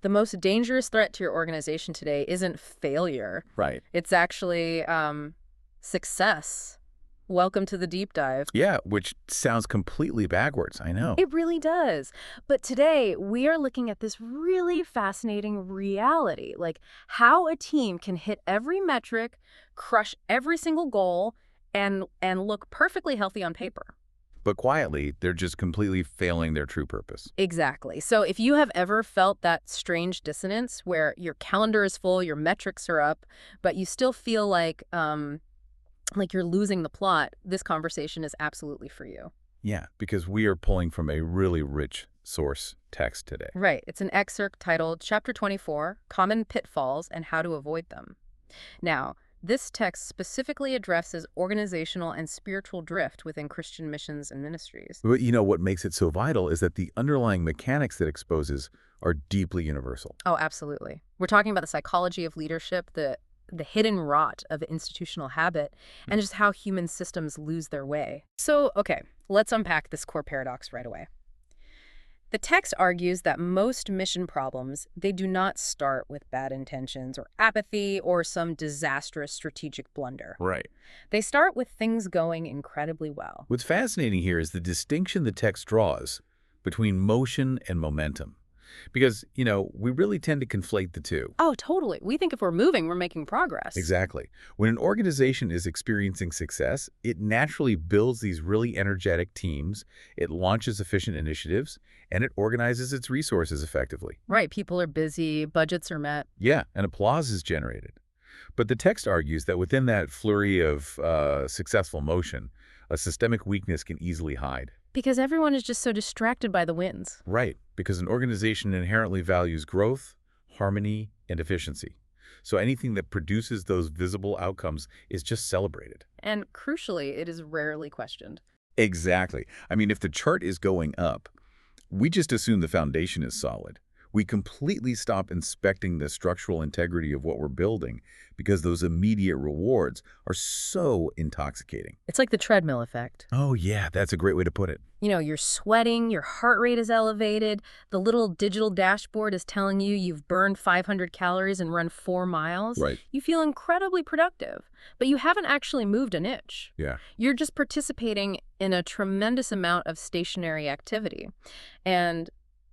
the most dangerous threat to your organization today isn't failure. Right. It's actually success. Welcome to the deep dive. Yeah, which sounds completely backwards, I know. It really does. But today, we are looking at this really fascinating reality, like how a team can hit every metric, crush every single goal, and look perfectly healthy on paper. But quietly, they're just completely failing their true purpose. Exactly. So if you have ever felt that strange dissonance where your calendar is full, your metrics are up, but you still feel like you're losing the plot, this conversation is absolutely for you. Yeah, because we are pulling from a really rich source text today. Right. It's an excerpt titled Chapter 24, Common Pitfalls and How to Avoid Them. Now, this text specifically addresses organizational and spiritual drift within Christian missions and ministries. But you know what makes it so vital is that the underlying mechanics that exposes are deeply universal. Oh, absolutely. We're talking about the psychology of leadership, the hidden rot of institutional habit, and just how human systems lose their way. So, okay, let's unpack this core paradox right away. The text argues that most mission problems, they do not start with bad intentions or apathy or some disastrous strategic blunder. Right. They start with things going incredibly well. What's fascinating here is the distinction the text draws between motion and momentum. Because, we really tend to conflate the two. Oh, totally. We think if we're moving, we're making progress. Exactly. When an organization is experiencing success, it naturally builds these really energetic teams, it launches efficient initiatives, and it organizes its resources effectively. Right. People are busy, budgets are met. Yeah, and applause is generated. But the text argues that within that flurry of successful motion, a systemic weakness can easily hide. Because everyone is just so distracted by the wins. Right, because an organization inherently values growth, harmony, and efficiency. So anything that produces those visible outcomes is just celebrated. And crucially, it is rarely questioned. Exactly. I mean, if the chart is going up, we just assume the foundation is solid. We completely stop inspecting the structural integrity of what we're building because those immediate rewards are so intoxicating. It's like the treadmill effect. Oh, yeah, that's a great way to put it. You're sweating, your heart rate is elevated, the little digital dashboard is telling you you've burned 500 calories and run 4 miles. Right. You feel incredibly productive, but you haven't actually moved an inch. Yeah. You're just participating in a tremendous amount of stationary activity. And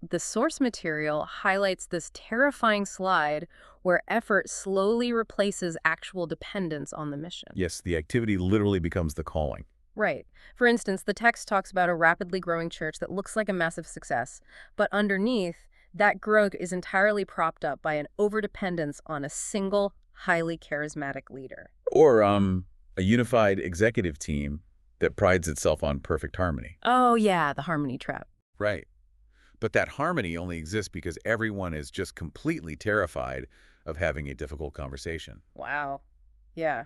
the source material highlights this terrifying slide where effort slowly replaces actual dependence on the mission. Yes, the activity literally becomes the calling. Right. For instance, the text talks about a rapidly growing church that looks like a massive success, but underneath, that growth is entirely propped up by an overdependence on a single, highly charismatic leader. Or a unified executive team that prides itself on perfect harmony. Oh, yeah, the harmony trap. Right. But that harmony only exists because everyone is just completely terrified of having a difficult conversation. Wow. Yeah.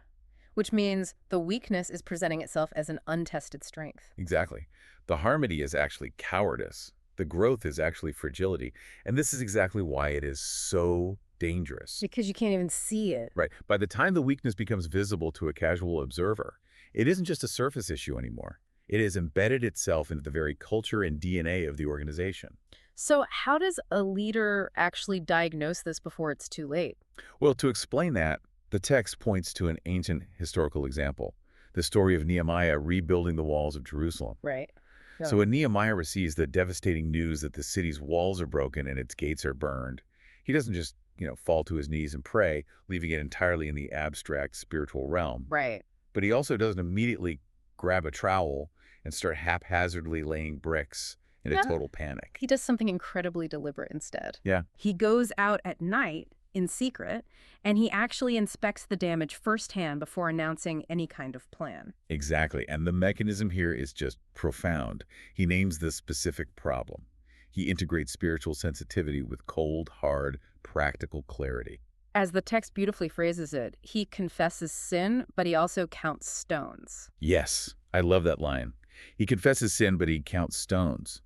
Which means the weakness is presenting itself as an untested strength. Exactly. The harmony is actually cowardice. The growth is actually fragility. And this is exactly why it is so dangerous. Because you can't even see it. Right. By the time the weakness becomes visible to a casual observer, it isn't just a surface issue anymore. It has embedded itself into the very culture and DNA of the organization. So how does a leader actually diagnose this before it's too late? Well, to explain that, the text points to an ancient historical example, the story of Nehemiah rebuilding the walls of Jerusalem. Right. Yeah. So when Nehemiah receives the devastating news that the city's walls are broken and its gates are burned, he doesn't just, fall to his knees and pray, leaving it entirely in the abstract spiritual realm. Right. But he also doesn't immediately grab a trowel and start haphazardly laying bricks in a total panic. He does something incredibly deliberate instead. Yeah. He goes out at night in secret, and he actually inspects the damage firsthand before announcing any kind of plan. Exactly. And the mechanism here is just profound. He names the specific problem. He integrates spiritual sensitivity with cold, hard, practical clarity. As the text beautifully phrases it, he confesses sin, but he also counts stones. Yes, I love that line. He confesses sin, but he counts stones.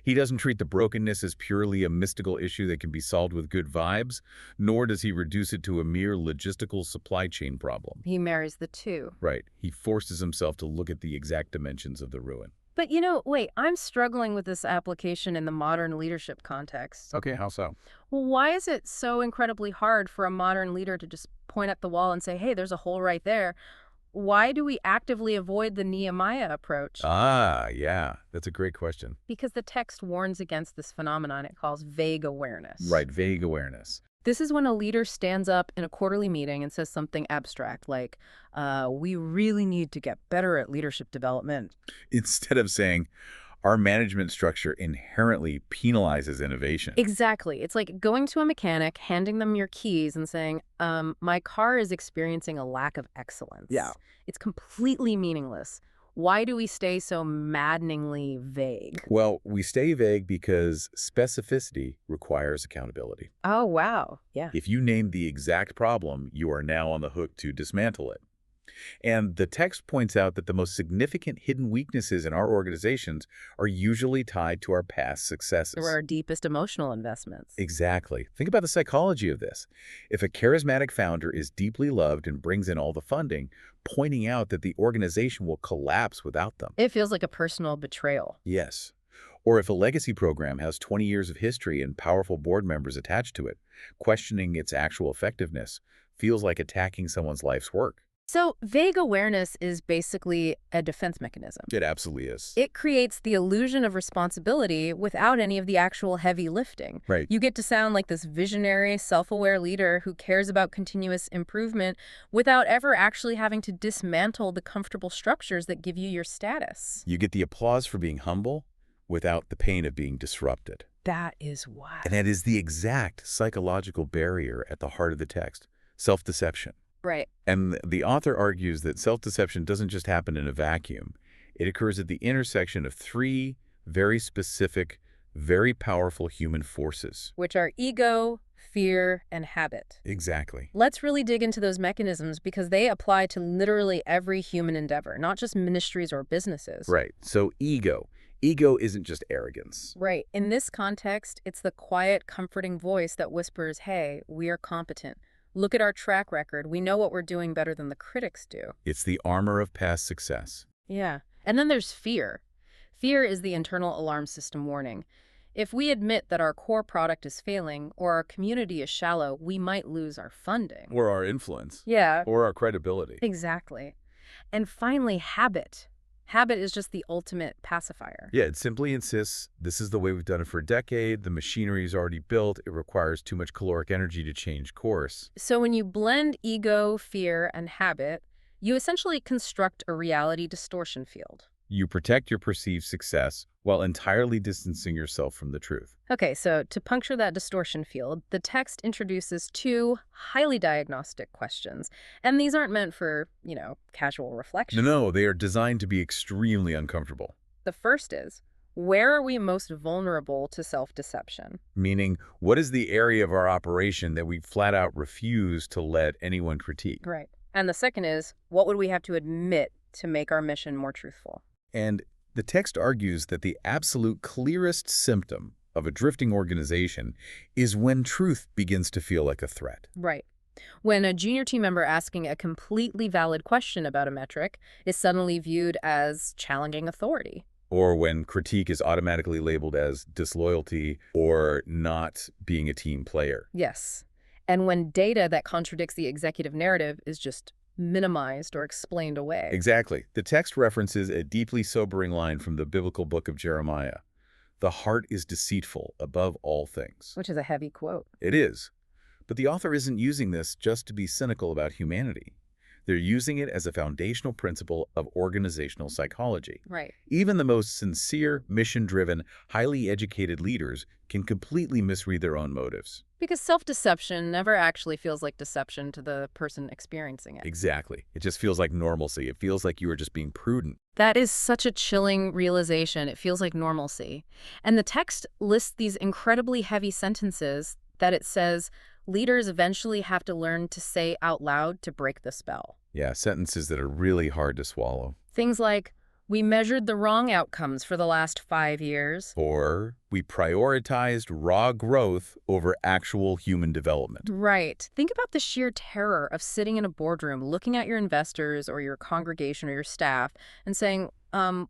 He doesn't treat the brokenness as purely a mystical issue that can be solved with good vibes, nor does he reduce it to a mere logistical supply chain problem. He marries the two. Right. He forces himself to look at the exact dimensions of the ruin. But wait, I'm struggling with this application in the modern leadership context. Okay, how so? Well, why is it so incredibly hard for a modern leader to just point at the wall and say, hey, there's a hole right there? Why do we actively avoid the Nehemiah approach? Ah, yeah, that's a great question. Because the text warns against this phenomenon it calls vague awareness. Right, vague awareness. This is when a leader stands up in a quarterly meeting and says something abstract like, we really need to get better at leadership development. Instead of saying, our management structure inherently penalizes innovation. Exactly. It's like going to a mechanic, handing them your keys and saying, my car is experiencing a lack of excellence. Yeah. It's completely meaningless. Why do we stay so maddeningly vague? Well, we stay vague because specificity requires accountability. Oh, wow. Yeah. If you name the exact problem, you are now on the hook to dismantle it. And the text points out that the most significant hidden weaknesses in our organizations are usually tied to our past successes. Or our deepest emotional investments. Exactly. Think about the psychology of this. If a charismatic founder is deeply loved and brings in all the funding, pointing out that the organization will collapse without them. It feels like a personal betrayal. Yes. Or if a legacy program has 20 years of history and powerful board members attached to it, questioning its actual effectiveness feels like attacking someone's life's work. So vague awareness is basically a defense mechanism. It absolutely is. It creates the illusion of responsibility without any of the actual heavy lifting. Right. You get to sound like this visionary, self-aware leader who cares about continuous improvement without ever actually having to dismantle the comfortable structures that give you your status. You get the applause for being humble without the pain of being disrupted. That is wild. And that is the exact psychological barrier at the heart of the text, self-deception. Right. And the author argues that self-deception doesn't just happen in a vacuum. It occurs at the intersection of three very specific, very powerful human forces. Which are ego, fear, and habit. Exactly. Let's really dig into those mechanisms because they apply to literally every human endeavor, not just ministries or businesses. Right. So ego. Ego isn't just arrogance. Right. In this context, it's the quiet, comforting voice that whispers, hey, we are competent. Look at our track record. We know what we're doing better than the critics do. It's the armor of past success. Yeah. And then there's fear. Fear is the internal alarm system warning. If we admit that our core product is failing or our community is shallow, we might lose our funding. Or our influence. Yeah. Or our credibility. Exactly. And finally, habit. Habit is just the ultimate pacifier. Yeah, it simply insists, this is the way we've done it for a decade, the machinery is already built, it requires too much caloric energy to change course. So when you blend ego, fear, and habit, you essentially construct a reality distortion field. You protect your perceived success while entirely distancing yourself from the truth. Okay, so to puncture that distortion field, the text introduces two highly diagnostic questions. And these aren't meant for, casual reflection. No, they are designed to be extremely uncomfortable. The first is, where are we most vulnerable to self-deception? Meaning, what is the area of our operation that we flat out refuse to let anyone critique? Right. And the second is, what would we have to admit to make our mission more truthful? And the text argues that the absolute clearest symptom of a drifting organization is when truth begins to feel like a threat. Right. When a junior team member asking a completely valid question about a metric is suddenly viewed as challenging authority. Or when critique is automatically labeled as disloyalty or not being a team player. Yes. And when data that contradicts the executive narrative is just minimized or explained away. Exactly. The text references a deeply sobering line from the biblical book of Jeremiah. The heart is deceitful above all things. Which is a heavy quote. It is. But the author isn't using this just to be cynical about humanity. They're using it as a foundational principle of organizational psychology. Right. Even the most sincere, mission-driven, highly educated leaders can completely misread their own motives. Because self-deception never actually feels like deception to the person experiencing it. Exactly. It just feels like normalcy. It feels like you are just being prudent. That is such a chilling realization. It feels like normalcy. And the text lists these incredibly heavy sentences that it says leaders eventually have to learn to say out loud to break the spell. Yeah, sentences that are really hard to swallow. Things like, We measured the wrong outcomes for the last 5 years. Or we prioritized raw growth over actual human development. Right. Think about the sheer terror of sitting in a boardroom, looking at your investors or your congregation or your staff and saying,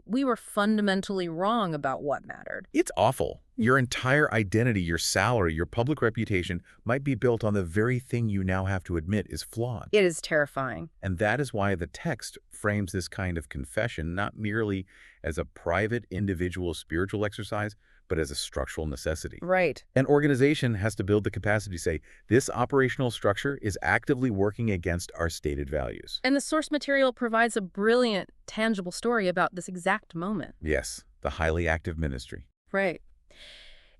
we were fundamentally wrong about what mattered. It's awful. Your entire identity, your salary, your public reputation might be built on the very thing you now have to admit is flawed. It is terrifying. And that is why the text frames this kind of confession not merely as a private individual spiritual exercise, but as a structural necessity. Right. An organization has to build the capacity to say, this operational structure is actively working against our stated values. And the source material provides a brilliant, tangible story about this exact moment. Yes, the highly active ministry. Right.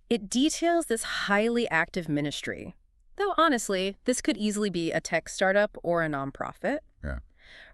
It details this highly active ministry. Though honestly, this could easily be a tech startup or a nonprofit. Yeah.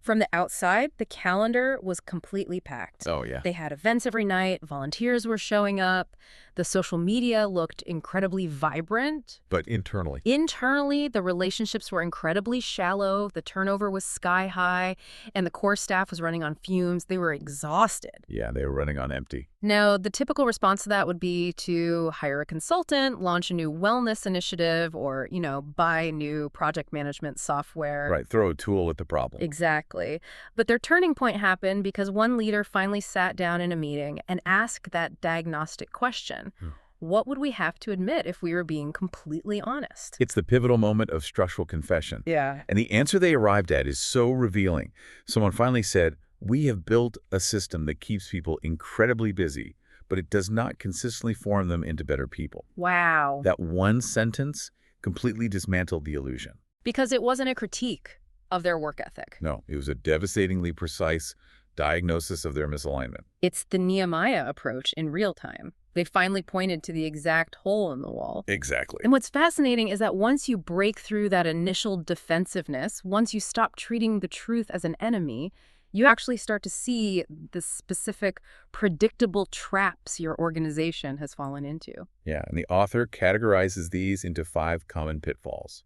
From the outside, the calendar was completely packed. Oh, yeah. They had events every night, volunteers were showing up, the social media looked incredibly vibrant. But internally? Internally, the relationships were incredibly shallow, the turnover was sky high, and the core staff was running on fumes. They were exhausted. Yeah, they were running on empty. Now, the typical response to that would be to hire a consultant, launch a new wellness initiative, or, buy new project management software. Right, throw a tool at the problem. Exactly. But their turning point happened because one leader finally sat down in a meeting and asked that diagnostic question. What would we have to admit if we were being completely honest? It's the pivotal moment of structural confession. Yeah. And the answer they arrived at is so revealing. Someone finally said, we have built a system that keeps people incredibly busy, but it does not consistently form them into better people. Wow. That one sentence completely dismantled the illusion. Because it wasn't a critique of their work ethic. No, it was a devastatingly precise diagnosis of their misalignment. It's the Nehemiah approach in real time. They finally pointed to the exact hole in the wall. Exactly. And what's fascinating is that once you break through that initial defensiveness, once you stop treating the truth as an enemy, you actually start to see the specific, predictable traps your organization has fallen into. Yeah, and the author categorizes these into 5 common pitfalls.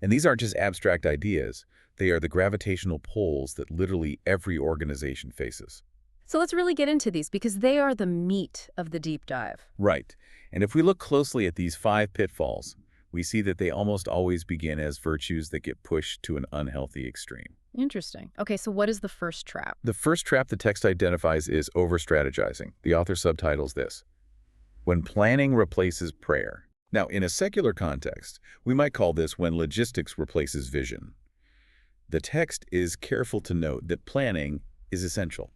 And these aren't just abstract ideas. They are the gravitational pulls that literally every organization faces. So let's really get into these because they are the meat of the deep dive. Right. And if we look closely at these 5 pitfalls, we see that they almost always begin as virtues that get pushed to an unhealthy extreme. Interesting. Okay, so what is the first trap? The first trap the text identifies is over-strategizing. The author subtitles this, when planning replaces prayer. Now, in a secular context, we might call this when logistics replaces vision. The text is careful to note that planning is essential.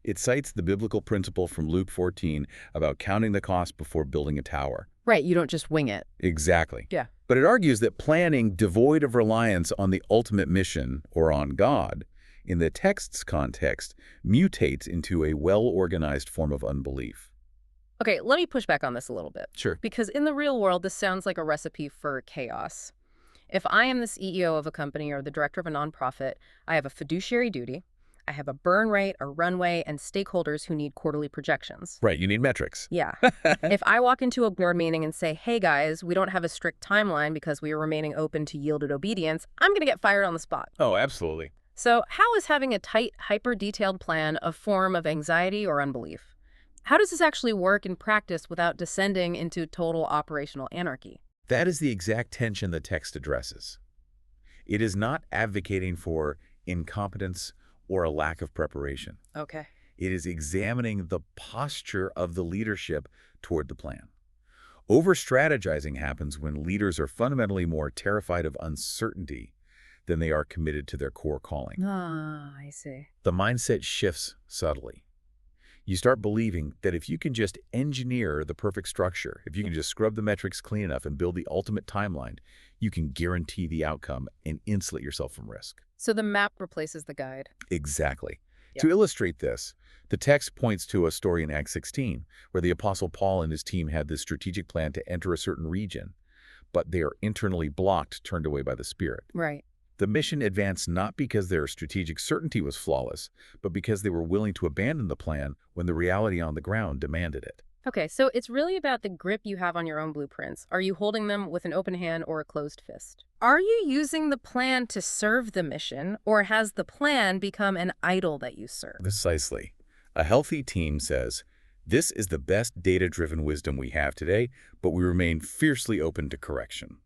It cites the biblical principle from Luke 14 about counting the cost before building a tower. Right, you don't just wing it. Exactly. Yeah. But it argues that planning devoid of reliance on the ultimate mission or on God, in the text's context, mutates into a well-organized form of unbelief. Okay, let me push back on this a little bit. Sure. Because in the real world, this sounds like a recipe for chaos. If I am the CEO of a company or the director of a nonprofit, I have a fiduciary duty, I have a burn rate, a runway, and stakeholders who need quarterly projections. Right, you need metrics. Yeah. If I walk into a board meeting and say, hey guys, we don't have a strict timeline because we are remaining open to yielded obedience, I'm going to get fired on the spot. Oh, absolutely. So how is having a tight, hyper-detailed plan a form of anxiety or unbelief? How does this actually work in practice without descending into total operational anarchy? That is the exact tension the text addresses. It is not advocating for incompetence or a lack of preparation. Okay. It is examining the posture of the leadership toward the plan. Over-strategizing happens when leaders are fundamentally more terrified of uncertainty than they are committed to their core calling. Ah, I see. The mindset shifts subtly. You start believing that if you can just engineer the perfect structure, if you can just scrub the metrics clean enough and build the ultimate timeline, you can guarantee the outcome and insulate yourself from risk. So the map replaces the guide. Exactly. Yeah. To illustrate this, the text points to a story in Acts 16, where the Apostle Paul and his team had this strategic plan to enter a certain region, but they are internally blocked, turned away by the Spirit. Right. The mission advanced not because their strategic certainty was flawless, but because they were willing to abandon the plan when the reality on the ground demanded it. Okay, so it's really about the grip you have on your own blueprints. Are you holding them with an open hand or a closed fist? Are you using the plan to serve the mission, or has the plan become an idol that you serve? Precisely. A healthy team says, this is the best data-driven wisdom we have today, but we remain fiercely open to correction.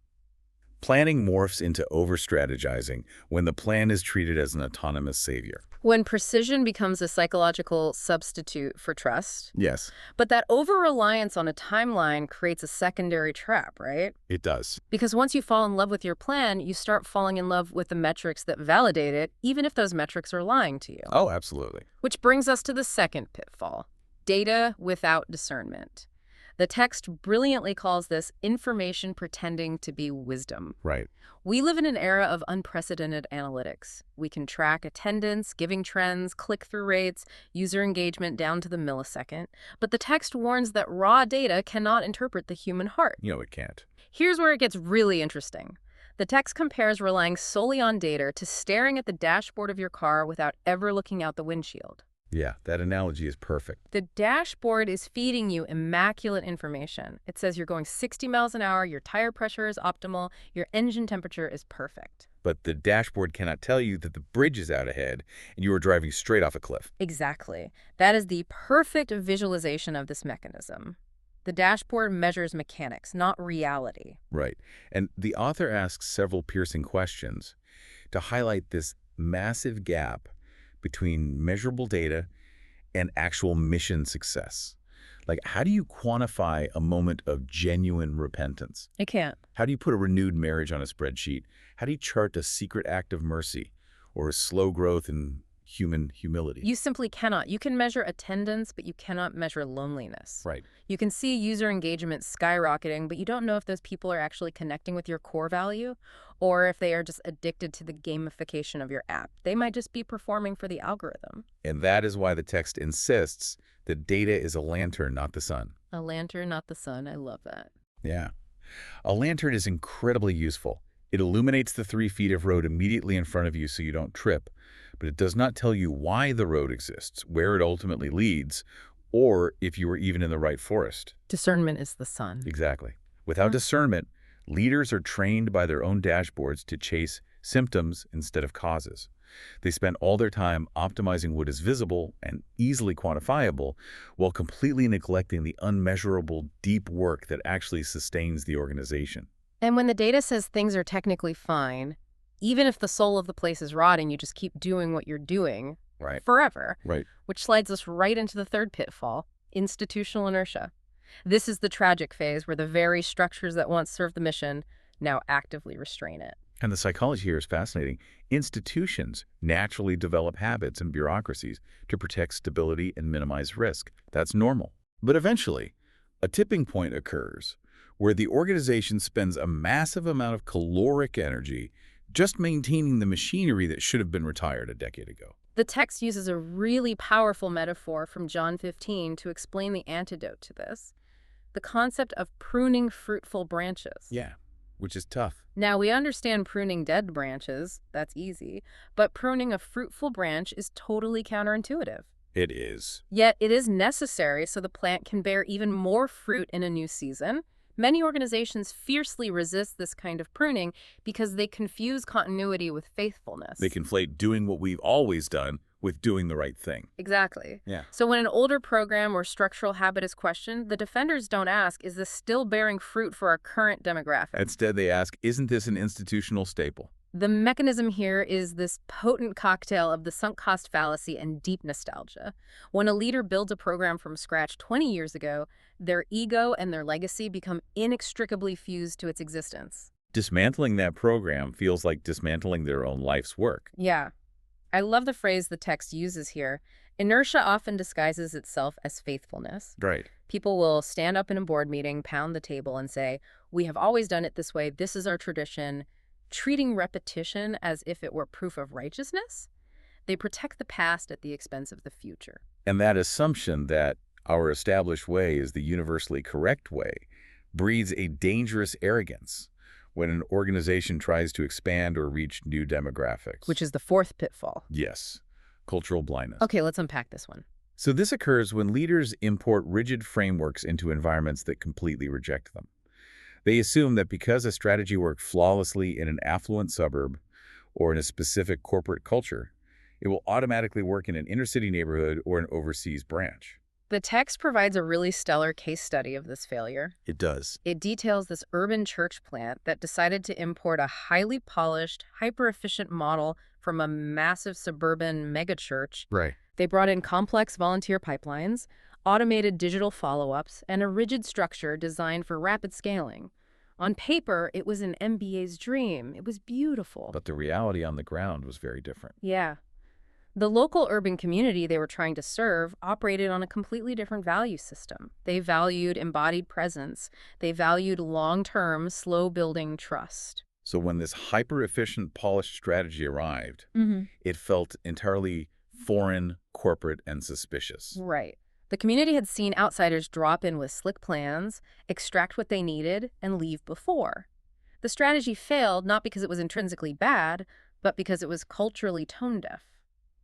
Planning morphs into over-strategizing when the plan is treated as an autonomous savior. When precision becomes a psychological substitute for trust. Yes, But that over-reliance on a timeline creates a secondary trap, right? it does. Because once you fall in love with your plan, you start falling in love with the metrics that validate it, even if those metrics are lying to you. Oh, absolutely. Which brings us to the second pitfall: data without discernment. The text brilliantly calls this information pretending to be wisdom. Right. We live in an era of unprecedented analytics. We can track attendance, giving trends, click-through rates, user engagement down to the millisecond. But the text warns that raw data cannot interpret the human heart. It can't. Here's where it gets really interesting. The text compares relying solely on data to staring at the dashboard of your car without ever looking out the windshield. Yeah, that analogy is perfect. The dashboard is feeding you immaculate information. It says you're going 60 miles an hour, your tire pressure is optimal, your engine temperature is perfect. But the dashboard cannot tell you that the bridge is out ahead and you are driving straight off a cliff. Exactly. That is the perfect visualization of this mechanism. The dashboard measures mechanics, not reality. Right. And the author asks several piercing questions to highlight this massive gap between measurable data and actual mission success. Like, how do you quantify a moment of genuine repentance? I can't. How do you put a renewed marriage on a spreadsheet? How do you chart a secret act of mercy or a slow growth in human humility? You simply cannot. You can measure attendance, but you cannot measure loneliness. Right. You can see user engagement skyrocketing, but you don't know if those people are actually connecting with your core value or if they are just addicted to the gamification of your app. They might just be performing for the algorithm. And that is why the text insists that data is a lantern, not the sun. A lantern, not the sun. I love that. Yeah. A lantern is incredibly useful. It illuminates the 3 feet of road immediately in front of you so you don't trip, but it does not tell you why the road exists, where it ultimately leads, or if you are even in the right forest. Discernment is the sun. Exactly. Without discernment, leaders are trained by their own dashboards to chase symptoms instead of causes. They spend all their time optimizing what is visible and easily quantifiable while completely neglecting the unmeasurable, deep work that actually sustains the organization. And when the data says things are technically fine, even if the soul of the place is rotting, you just keep doing what you're doing Right. forever, Right. which slides us right into the third pitfall: institutional inertia. This is the tragic phase where the very structures that once served the mission now actively restrain it. And the psychology here is fascinating. Institutions naturally develop habits and bureaucracies to protect stability and minimize risk. That's normal. But eventually, a tipping point occurs where the organization spends a massive amount of caloric energy just maintaining the machinery that should have been retired a decade ago. The text uses a really powerful metaphor from John 15 to explain the antidote to this: the concept of pruning fruitful branches. Yeah, which is tough. Now, we understand pruning dead branches, that's easy, but pruning a fruitful branch is totally counterintuitive. It is. Yet it is necessary so the plant can bear even more fruit in a new season. Many organizations fiercely resist this kind of pruning because they confuse continuity with faithfulness. They conflate doing what we've always done with doing the right thing. Exactly. Yeah. So when an older program or structural habit is questioned, the defenders don't ask, is this still bearing fruit for our current demographic? Instead, they ask, isn't this an institutional staple? The mechanism here is this potent cocktail of the sunk cost fallacy and deep nostalgia. When a leader builds a program from scratch 20 years ago, their ego and their legacy become inextricably fused to its existence. Dismantling that program feels like dismantling their own life's work. Yeah. I love the phrase the text uses here. Inertia often disguises itself as faithfulness. Right. People will stand up in a board meeting, pound the table, and say, we have always done it this way, this is our tradition, treating repetition as if it were proof of righteousness. They protect the past at the expense of the future. And that assumption that our established way is the universally correct way breeds a dangerous arrogance when an organization tries to expand or reach new demographics. Which is the fourth pitfall. Yes, cultural blindness. Okay, let's unpack this one. So this occurs when leaders import rigid frameworks into environments that completely reject them. They assume that because a strategy worked flawlessly in an affluent suburb or in a specific corporate culture, It will automatically work in an inner-city neighborhood or an overseas branch. The text provides a really stellar case study of this failure. It does. It details this urban church plant that decided to import a highly polished, hyper-efficient model from a massive suburban megachurch. Right. They brought in complex volunteer pipelines, automated digital follow-ups, and a rigid structure designed for rapid scaling. On paper, it was an MBA's dream. It was beautiful. But the reality on the ground was very different. Yeah. The local urban community they were trying to serve operated on a completely different value system. They valued embodied presence. They valued long-term, slow-building trust. So when this hyper-efficient, polished strategy arrived, it felt entirely foreign, corporate, and suspicious. Right. The community had seen outsiders drop in with slick plans, extract what they needed, and leave before. The strategy failed not because it was intrinsically bad, but because it was culturally tone-deaf.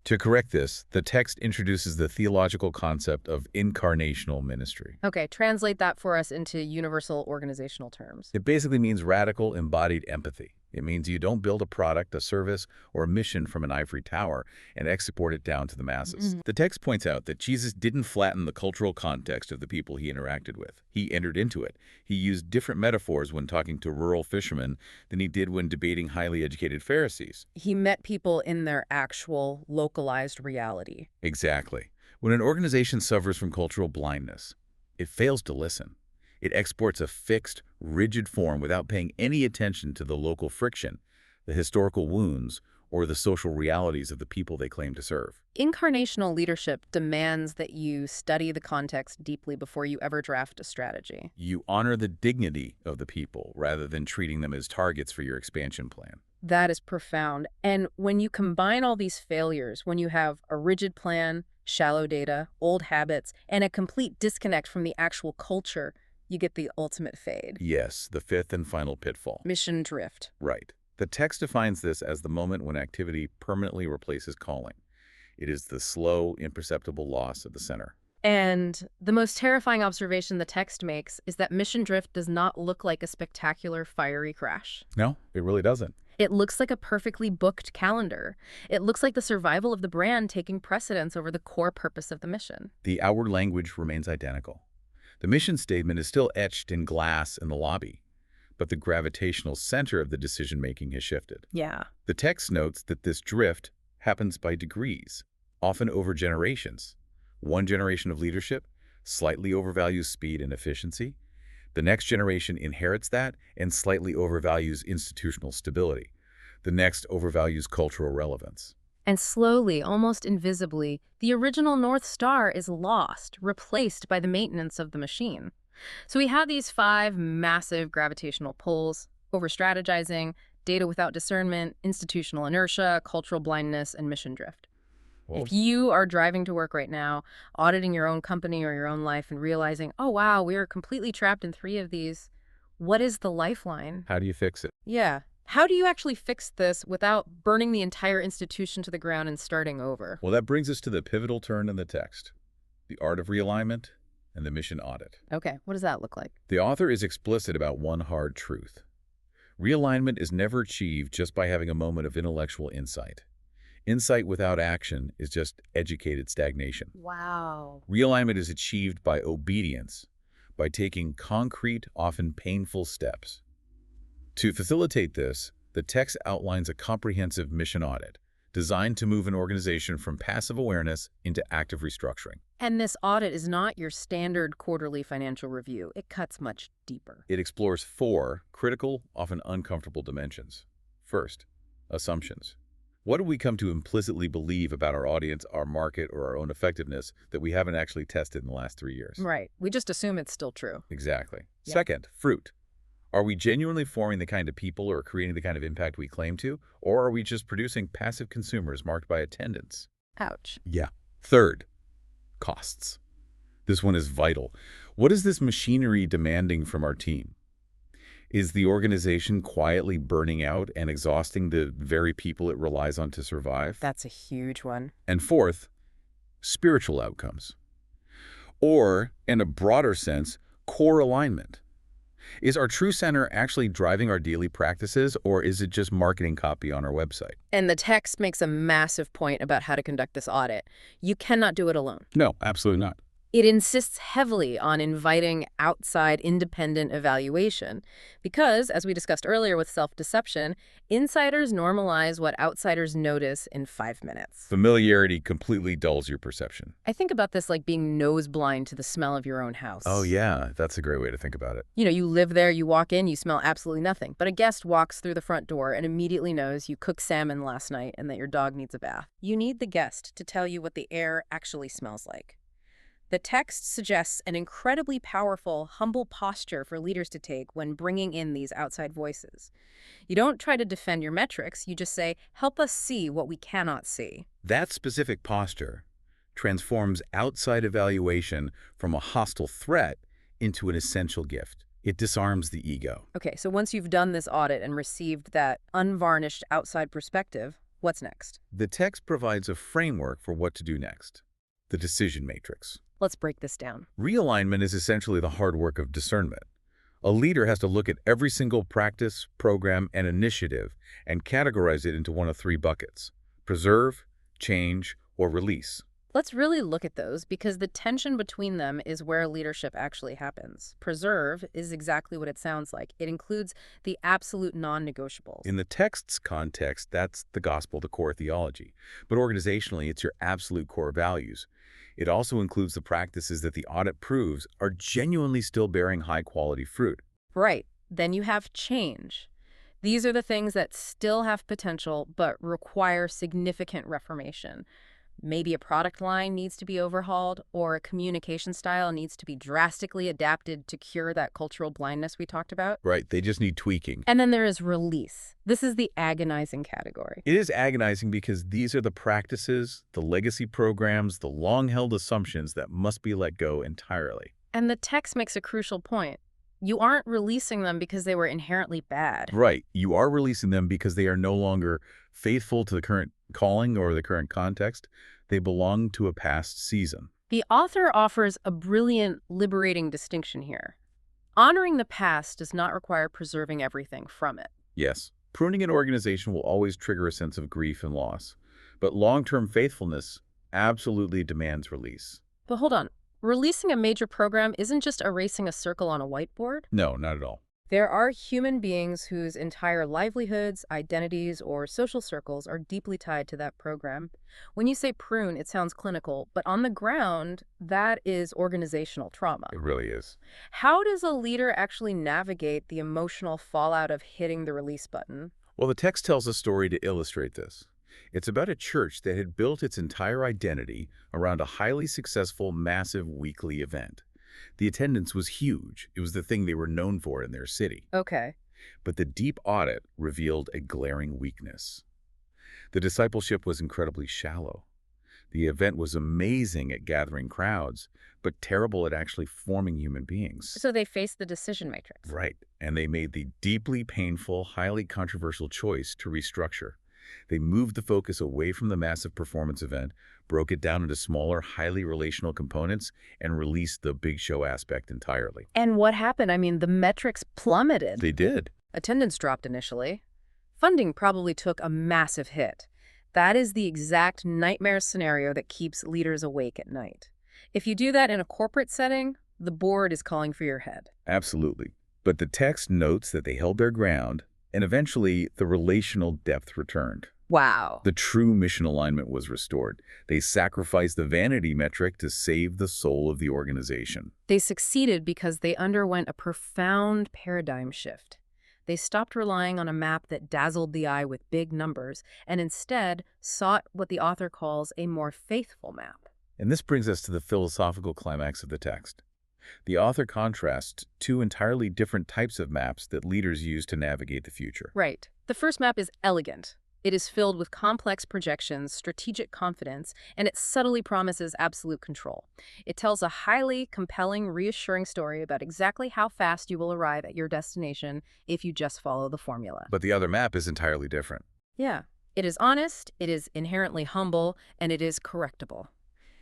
To correct this, the text introduces the theological concept of incarnational ministry. Okay, translate that for us into universal organizational terms. It basically means radical embodied empathy. It means you don't build a product, a service, or a mission from an ivory tower and export it down to the masses. The text points out that Jesus didn't flatten the cultural context of the people he interacted with. He entered into it. He used different metaphors when talking to rural fishermen than he did when debating highly educated Pharisees. He met people in their actual, localized reality. Exactly. When an organization suffers from cultural blindness, it fails to listen. It exports a fixed, rigid form without paying any attention to the local friction, the historical wounds, or the social realities of the people they claim to serve. Incarnational leadership demands that you study the context deeply before you ever draft a strategy. You honor the dignity of the people rather than treating them as targets for your expansion plan. That is profound. And when you combine all these failures, when you have a rigid plan, shallow data, old habits, and a complete disconnect from the actual culture, you get the ultimate fade. Yes, the fifth and final pitfall. Mission drift. Right. The text defines this as the moment when activity permanently replaces calling. It is the slow, imperceptible loss of the center. And the most terrifying observation the text makes is that mission drift does not look like a spectacular, fiery crash. No, it really doesn't. It looks like a perfectly booked calendar. It looks like the survival of the brand taking precedence over the core purpose of the mission. The outward language remains identical. The mission statement is still etched in glass in the lobby, but the gravitational center of the decision-making has shifted. Yeah. The text notes that this drift happens by degrees, often over generations. One generation of leadership slightly overvalues speed and efficiency. The next generation inherits that and slightly overvalues institutional stability. The next overvalues cultural relevance. And slowly, almost invisibly, the original North Star is lost, replaced by the maintenance of the machine. So we have these 5 massive gravitational pulls: over-strategizing, data without discernment, institutional inertia, cultural blindness, and mission drift. Well, If you are driving to work right now, auditing your own company or your own life and realizing, oh wow, we are completely trapped in 3 of these, what is the lifeline? how do you fix it? Yeah. How do you actually fix this without burning the entire institution to the ground and starting over? Well, that brings us to the pivotal turn in the text, the art of realignment and the mission audit. Okay, what does that look like? The author is explicit about one hard truth. Realignment is never achieved just by having a moment of intellectual insight. Insight without action is just educated stagnation. Wow. Realignment is achieved by obedience, by taking concrete, often painful steps. To facilitate this, the text outlines a comprehensive mission audit designed to move an organization from passive awareness into active restructuring. And this audit is not your standard quarterly financial review. It cuts much deeper. It explores 4 critical, often uncomfortable dimensions. First, assumptions. What do we come to implicitly believe about our audience, our market, or our own effectiveness that we haven't actually tested in the last 3 years? Right. We just assume it's still true. Exactly. Yep. Second, fruit. Are we genuinely forming the kind of people or creating the kind of impact we claim to, or are we just producing passive consumers marked by attendance? Ouch. Yeah. Third, costs. This one is vital. What is this machinery demanding from our team? Is the organization quietly burning out and exhausting the very people it relies on to survive? That's a huge one. And fourth, spiritual outcomes. Or, in a broader sense, core alignment. Is our true center actually driving our daily practices, or is it just marketing copy on our website? And the text makes a massive point about how to conduct this audit. You cannot do it alone. No, absolutely not. It insists heavily on inviting outside independent evaluation because, as we discussed earlier with self-deception, insiders normalize what outsiders notice in 5 minutes. Familiarity completely dulls your perception. I think about this like being nose blind to the smell of your own house. Oh, yeah, that's a great way to think about it. You know, you live there, you walk in, you smell absolutely nothing. But a guest walks through the front door and immediately knows you cooked salmon last night and that your dog needs a bath. You need the guest to tell you what the air actually smells like. The text suggests an incredibly powerful, humble posture for leaders to take when bringing in these outside voices. You don't try to defend your metrics, you just say, help us see what we cannot see. That specific posture transforms outside evaluation from a hostile threat into an essential gift. It disarms the ego. Okay, so once you've done this audit and received that unvarnished outside perspective, what's next? The text provides a framework for what to do next. The decision matrix. Let's break this down. Realignment is essentially the hard work of discernment. A leader has to look at every single practice, program, and initiative and categorize it into one of 3 buckets: preserve, change, or release. Let's really look at those because the tension between them is where leadership actually happens. Preserve is exactly what it sounds like. It includes the absolute non-negotiables. In the text's context, that's the gospel, the core theology. But organizationally, it's your absolute core values. It also includes the practices that the audit proves are genuinely still bearing high-quality fruit. Right. Then you have change. These are the things that still have potential but require significant reformation. Maybe a product line needs to be overhauled, or a communication style needs to be drastically adapted to cure that cultural blindness we talked about. Right, they just need tweaking. And then there is release. This is the agonizing category. It is agonizing because these are the practices, the legacy programs, the long-held assumptions that must be let go entirely. And the text makes a crucial point. You aren't releasing them because they were inherently bad. Right, you are releasing them because they are no longer faithful to the current calling or the current context. They belong to a past season. The author offers a brilliant, liberating distinction here. Honoring the past does not require preserving everything from it. Yes, pruning an organization will always trigger a sense of grief and loss, but long-term faithfulness absolutely demands release. But hold on. Releasing a major program isn't just erasing a circle on a whiteboard. No, not at all. There are human beings whose entire livelihoods, identities, or social circles are deeply tied to that program. When you say prune, it sounds clinical, but on the ground, that is organizational trauma. It really is. How does a leader actually navigate the emotional fallout of hitting the release button? Well, the text tells a story to illustrate this. It's about a church that had built its entire identity around a highly successful, massive weekly event. The attendance was huge. It was the thing they were known for in their city. Okay. But the deep audit revealed a glaring weakness. The discipleship was incredibly shallow. The event was amazing at gathering crowds, but terrible at actually forming human beings. So they faced the decision matrix. Right. And they made the deeply painful, highly controversial choice to restructure. They moved the focus away from the massive performance event, broke it down into smaller, highly relational components, and released the big show aspect entirely. And what happened? I mean, the metrics plummeted. They did. Attendance dropped initially. Funding probably took a massive hit. That is the exact nightmare scenario that keeps leaders awake at night. If you do that in a corporate setting, the board is calling for your head. Absolutely. But the text notes that they held their ground, and eventually the relational depth returned. Wow. The true mission alignment was restored. They sacrificed the vanity metric to save the soul of the organization. They succeeded because they underwent a profound paradigm shift. They stopped relying on a map that dazzled the eye with big numbers and instead sought what the author calls a more faithful map. And this brings us to the philosophical climax of the text. The author contrasts 2 entirely different types of maps that leaders use to navigate the future. Right. The first map is elegant. It is filled with complex projections, strategic confidence, and it subtly promises absolute control. It tells a highly compelling, reassuring story about exactly how fast you will arrive at your destination if you just follow the formula. But the other map is entirely different. Yeah. It is honest, it is inherently humble, and it is correctable.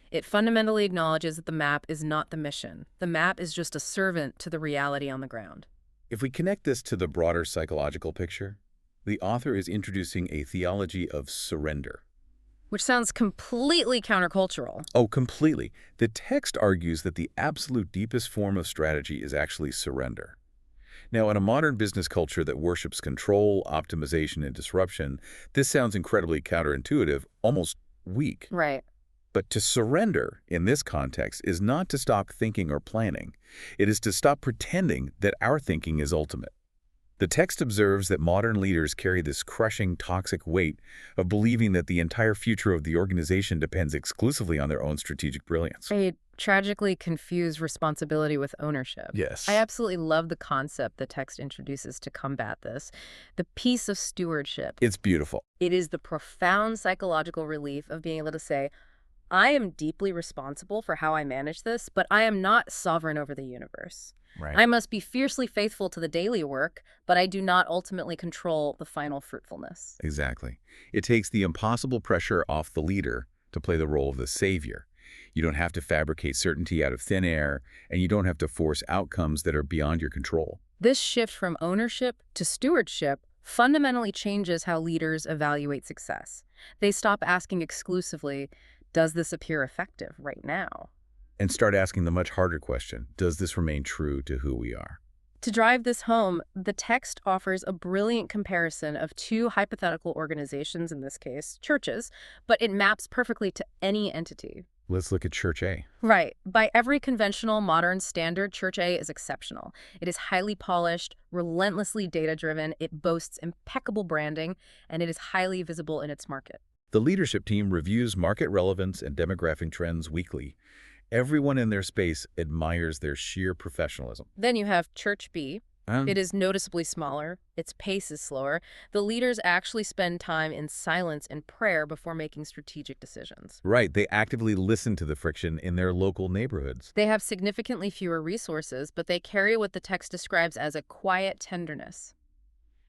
It fundamentally acknowledges that the map is not the mission. The map is just a servant to the reality on the ground. If we connect this to the broader psychological picture, the author is introducing a theology of surrender. Which sounds completely countercultural. Oh, completely. The text argues that the absolute deepest form of strategy is actually surrender. Now, in a modern business culture that worships control, optimization, and disruption, this sounds incredibly counterintuitive, almost weak. Right. But to surrender, in this context, is not to stop thinking or planning. It is to stop pretending that our thinking is ultimate. The text observes that modern leaders carry this crushing, toxic weight of believing that the entire future of the organization depends exclusively on their own strategic brilliance. They tragically confuse responsibility with ownership. Yes. I absolutely love the concept the text introduces to combat this. The piece of stewardship. It's beautiful. It is the profound psychological relief of being able to say, I am deeply responsible for how I manage this, but I am not sovereign over the universe. Right. I must be fiercely faithful to the daily work, but I do not ultimately control the final fruitfulness. Exactly. It takes the impossible pressure off the leader to play the role of the savior. You don't have to fabricate certainty out of thin air, and you don't have to force outcomes that are beyond your control. This shift from ownership to stewardship fundamentally changes how leaders evaluate success. They stop asking exclusively, does this appear effective right now? And start asking the much harder question, does this remain true to who we are? To drive this home, the text offers a brilliant comparison of two hypothetical organizations, in this case, churches, but it maps perfectly to any entity. Let's look at Church A. Right. By every conventional modern standard, Church A is exceptional. It is highly polished, relentlessly data-driven, it boasts impeccable branding, and it is highly visible in its market. The leadership team reviews market relevance and demographic trends weekly. Everyone in their space admires their sheer professionalism. Then you have Church B. It is noticeably smaller. Its pace is slower. The leaders actually spend time in silence and prayer before making strategic decisions. Right. They actively listen to the friction in their local neighborhoods. They have significantly fewer resources, but they carry what the text describes as a quiet tenderness.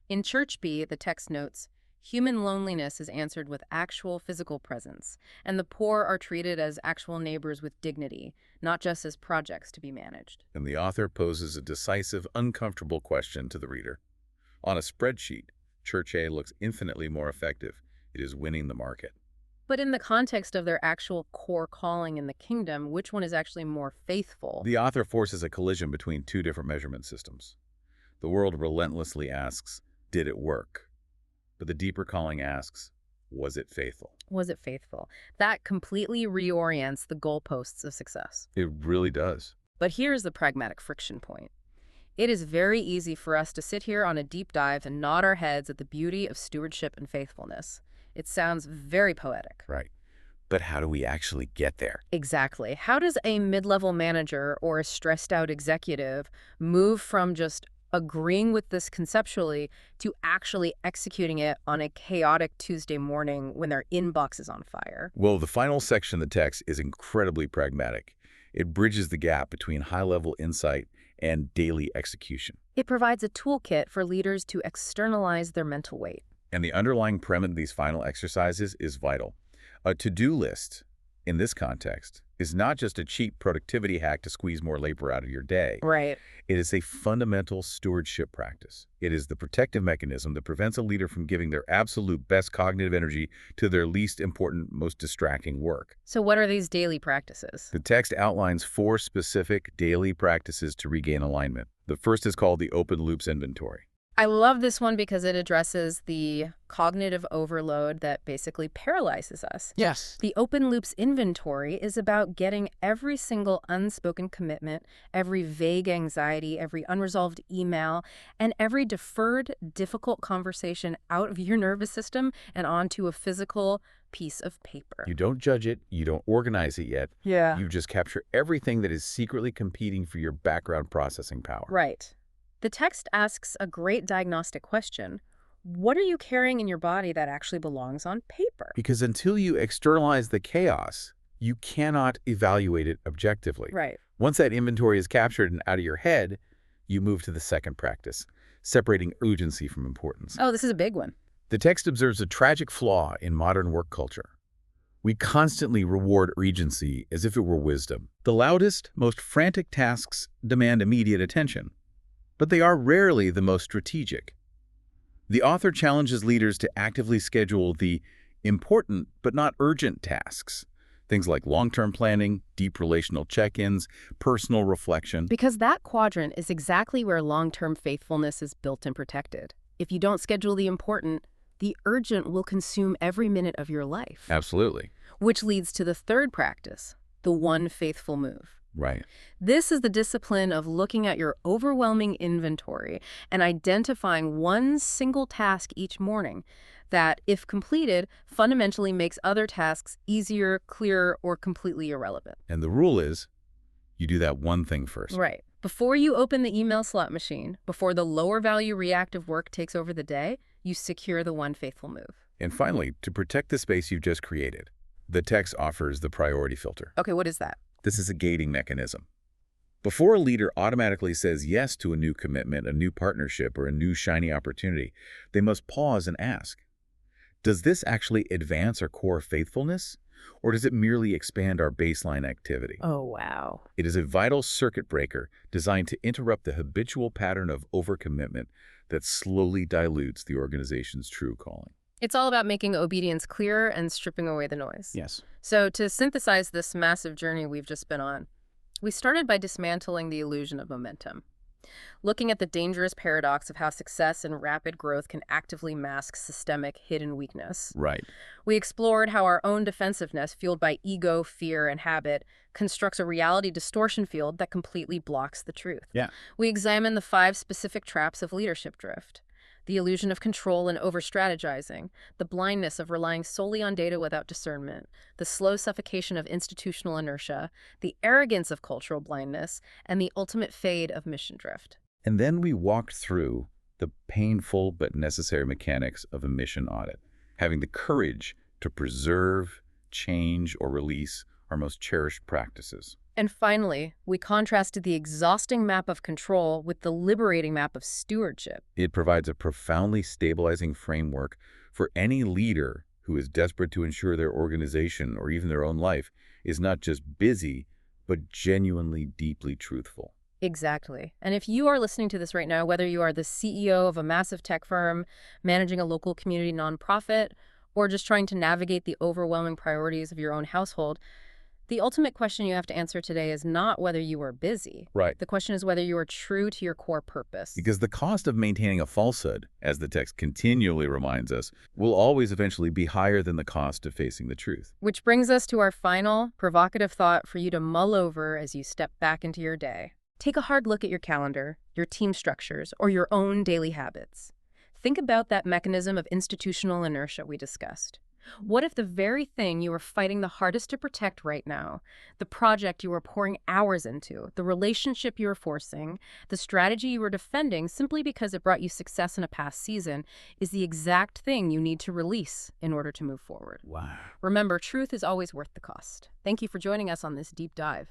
In Church B, the text notes, human loneliness is answered with actual physical presence, and the poor are treated as actual neighbors with dignity, not just as projects to be managed. And the author poses a decisive, uncomfortable question to the reader. On a spreadsheet, Church A looks infinitely more effective. It is winning the market. But in the context of their actual core calling in the kingdom, which one is actually more faithful? The author forces a collision between two different measurement systems. The world relentlessly asks, did it work? But the deeper calling asks, was it faithful? Was it faithful? That completely reorients the goalposts of success. It really does. But here's the pragmatic friction point. It is very easy for us to sit here on a deep dive and nod our heads at the beauty of stewardship and faithfulness. It sounds very poetic. Right. But how do we actually get there? Exactly. How does a mid-level manager or a stressed-out executive move from just agreeing with this conceptually to actually executing it on a chaotic Tuesday morning when their inbox is on fire? Well, the final section of the text is incredibly pragmatic. It bridges the gap between high-level insight and daily execution. It provides a toolkit for leaders to externalize their mental weight. And the underlying premise of these final exercises is vital. A to-do list, in this context, is not just a cheap productivity hack to squeeze more labor out of your day. Right. It is a fundamental stewardship practice. It is the protective mechanism that prevents a leader from giving their absolute best cognitive energy to their least important, most distracting work. So what are these daily practices? The text outlines 4 specific daily practices to regain alignment. The first is called the open loops inventory. I love this one because it addresses the cognitive overload that basically paralyzes us. Yes. The open loops inventory is about getting every single unspoken commitment, every vague anxiety, every unresolved email, and every deferred, difficult conversation out of your nervous system and onto a physical piece of paper. You don't judge it, you don't organize it yet. Yeah. You just capture everything that is secretly competing for your background processing power. Right. The text asks a great diagnostic question. What are you carrying in your body that actually belongs on paper? Because until you externalize the chaos, you cannot evaluate it objectively. Right. Once that inventory is captured and out of your head, you move to the second practice, separating urgency from importance. Oh, this is a big one. The text observes a tragic flaw in modern work culture. We constantly reward urgency as if it were wisdom. The loudest, most frantic tasks demand immediate attention. but they are rarely the most strategic. The author challenges leaders to actively schedule the important but not urgent tasks, things like long-term planning, deep relational check-ins, personal reflection. Because that quadrant is exactly where long-term faithfulness is built and protected. If you don't schedule the important, the urgent will consume every minute of your life. Absolutely. Which leads to the third practice, the one faithful move. Right. This is the discipline of looking at your overwhelming inventory and identifying one single task each morning that, if completed, fundamentally makes other tasks easier, clearer, or completely irrelevant. And the rule is, you do that one thing first. Right. Before you open the email slot machine, before the lower value reactive work takes over the day, you secure the one faithful move. And finally, to protect the space you've just created, the text offers the priority filter. Okay, what is that? This is a gating mechanism. Before a leader automatically says yes to a new commitment, a new partnership, or a new shiny opportunity, they must pause and ask, does this actually advance our core faithfulness, or does it merely expand our baseline activity? Oh, wow. It is a vital circuit breaker designed to interrupt the habitual pattern of overcommitment that slowly dilutes the organization's true calling. It's all about making obedience clearer and stripping away the noise. Yes. So to synthesize this massive journey we've just been on, we started by dismantling the illusion of momentum, looking at the dangerous paradox of how success and rapid growth can actively mask systemic hidden weakness. Right. We explored how our own defensiveness, fueled by ego, fear, and habit, constructs a reality distortion field that completely blocks the truth. Yeah. We examined the 5 specific traps of leadership drift: the illusion of control and over-strategizing, the blindness of relying solely on data without discernment, the slow suffocation of institutional inertia, the arrogance of cultural blindness, and the ultimate fade of mission drift. And then we walked through the painful but necessary mechanics of a mission audit, having the courage to preserve, change, or release our most cherished practices. And finally, we contrasted the exhausting map of control with the liberating map of stewardship. It provides a profoundly stabilizing framework for any leader who is desperate to ensure their organization or even their own life is not just busy, but genuinely deeply truthful. Exactly. And if you are listening to this right now, whether you are the CEO of a massive tech firm, managing a local community nonprofit, or just trying to navigate the overwhelming priorities of your own household, the ultimate question you have to answer today is not whether you are busy. Right. The question is whether you are true to your core purpose. Because the cost of maintaining a falsehood, as the text continually reminds us, will always eventually be higher than the cost of facing the truth. Which brings us to our final, provocative thought for you to mull over as you step back into your day. Take a hard look at your calendar, your team structures, or your own daily habits. Think about that mechanism of institutional inertia we discussed. What if the very thing you are fighting the hardest to protect right now, the project you are pouring hours into, the relationship you are forcing, the strategy you are defending simply because it brought you success in a past season, is the exact thing you need to release in order to move forward? Wow. Remember, truth is always worth the cost. Thank you for joining us on this deep dive.